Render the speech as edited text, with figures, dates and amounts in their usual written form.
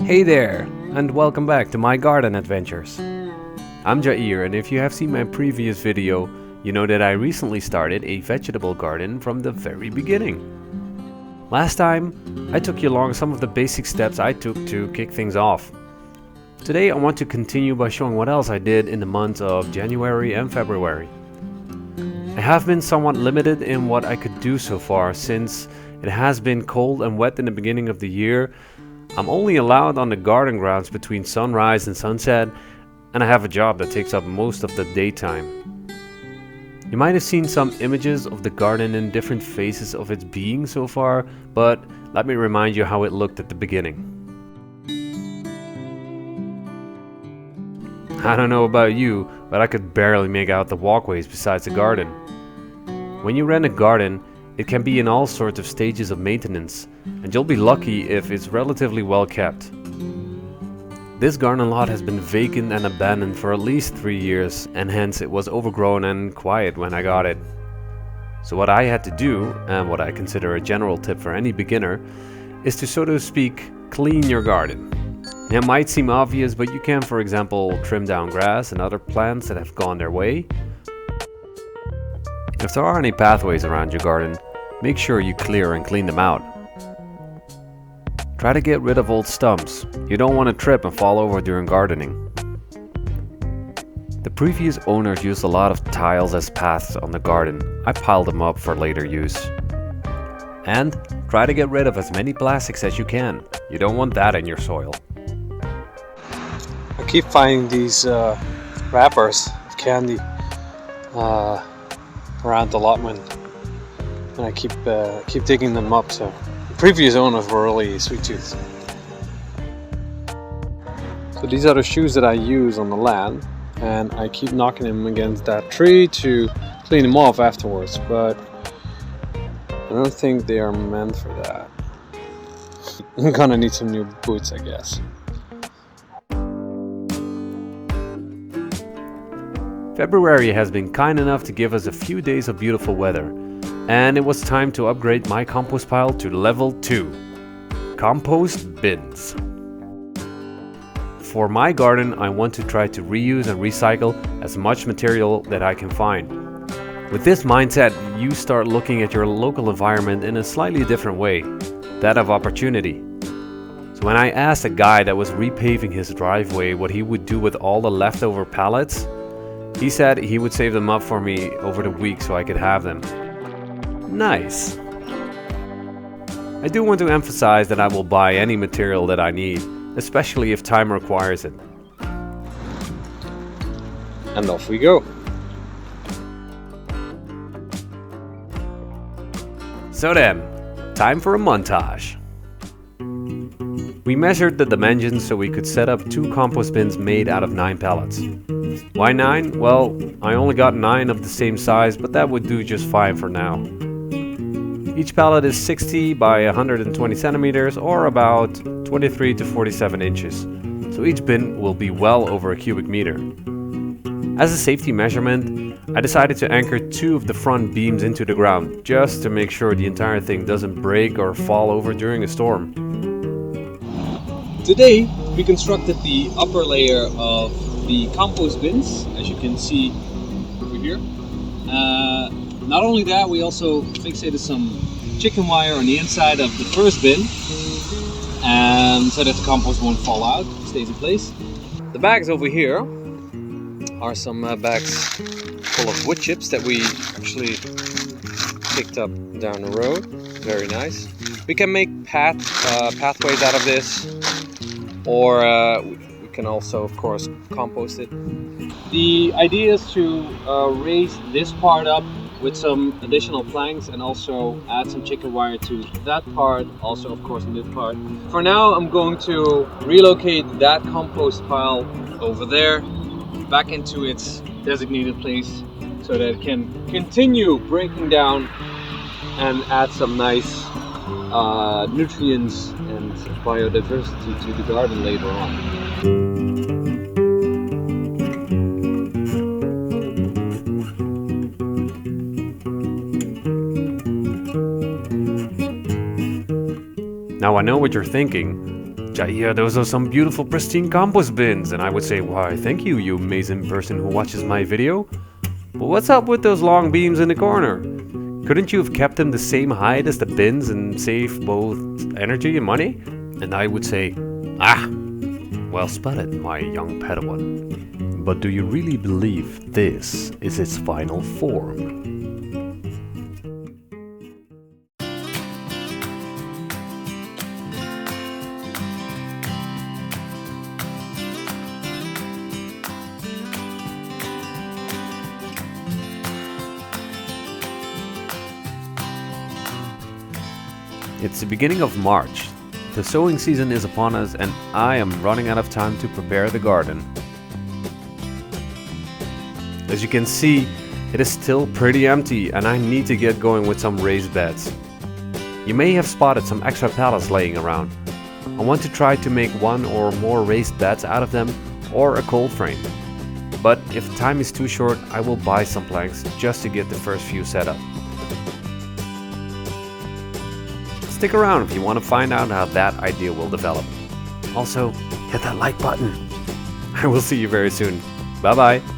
Hey there, and welcome back to my garden adventures. I'm Jair, and if you have seen my previous video, you know that I recently started a vegetable garden from the very beginning. Last time, I took you along some of the basic steps I took to kick things off. Today I want to continue by showing what else I did in the months of January and February. I have been somewhat limited in what I could do so far since it has been cold and wet in the beginning of the year. I'm only allowed on the garden grounds between sunrise and sunset, and I have a job that takes up most of the daytime. You might have seen some images of the garden in different phases of its being so far, but let me remind you how it looked at the beginning. I don't know about you, but I could barely make out the walkways besides the garden. When you rent a garden, it can be in all sorts of stages of maintenance, and you'll be lucky if it's relatively well kept. This garden lot has been vacant and abandoned for at least 3 years, and hence it was overgrown and quiet when I got it. So what I had to do, and what I consider a general tip for any beginner, is to, so to speak, clean your garden. It might seem obvious, but you can, for example, trim down grass and other plants that have gone their way. If there are any pathways around your garden, make sure you clear and clean them out. Try to get rid of old stumps. You don't want to trip and fall over during gardening. The previous owners used a lot of tiles as paths on the garden. I piled them up for later use. And try to get rid of as many plastics as you can. You don't want that in your soil. I keep finding these wrappers of candy around the allotment, and I keep digging them up. So the previous owners were really sweet tooth. So these are the shoes that I use on the land, and I keep knocking them against that tree to clean them off afterwards, but I don't think they are meant for that. I'm gonna need some new boots, I guess. February has been kind enough to give us a few days of beautiful weather, and it was time to upgrade my compost pile to level 2. Compost bins. For my garden, I want to try to reuse and recycle as much material that I can find. With this mindset, you start looking at your local environment in a slightly different way, that of opportunity. So when I asked a guy that was repaving his driveway what he would do with all the leftover pallets, he said he would save them up for me over the week so I could have them. Nice. I do want to emphasize that I will buy any material that I need, especially if time requires it. And off we go. So then, time for a montage. We measured the dimensions so we could set up 2 compost bins made out of 9 pallets. Why 9? Well, I only got 9 of the same size, but that would do just fine for now. Each pallet is 60 by 120 centimeters, or about 23 to 47 inches, so each bin will be well over a cubic meter. As a safety measurement, I decided to anchor 2 of the front beams into the ground, just to make sure the entire thing doesn't break or fall over during a storm. Today we constructed the upper layer of the compost bins, as you can see over here. Not only that, we also fixated some chicken wire on the inside of the first bin, so that the compost won't fall out, stays in place. The bags over here are some bags full of wood chips that we actually picked up down the road. Very nice. We can make pathways out of this, or we can also, of course, compost it. The idea is to raise this part up with some additional planks and also add some chicken wire to that part, also of course in this part. For now I'm going to relocate that compost pile over there back into its designated place so that it can continue breaking down and add some nice nutrients and biodiversity to the garden later on. Now I know what you're thinking. Jair, those are some beautiful pristine compost bins, and I would say, why, thank you, you amazing person who watches my video. But what's up with those long beams in the corner? Couldn't you have kept them the same height as the bins and save both energy and money? And I would say, well spotted, my young Padawan. But do you really believe this is its final form? It's the beginning of March. The sowing season is upon us and I am running out of time to prepare the garden. As you can see, it is still pretty empty and I need to get going with some raised beds. You may have spotted some extra pallets laying around. I want to try to make one or more raised beds out of them or a cold frame. But if time is too short, I will buy some planks just to get the first few set up. Stick around if you want to find out how that idea will develop. Also, hit that like button. I will see you very soon. Bye bye.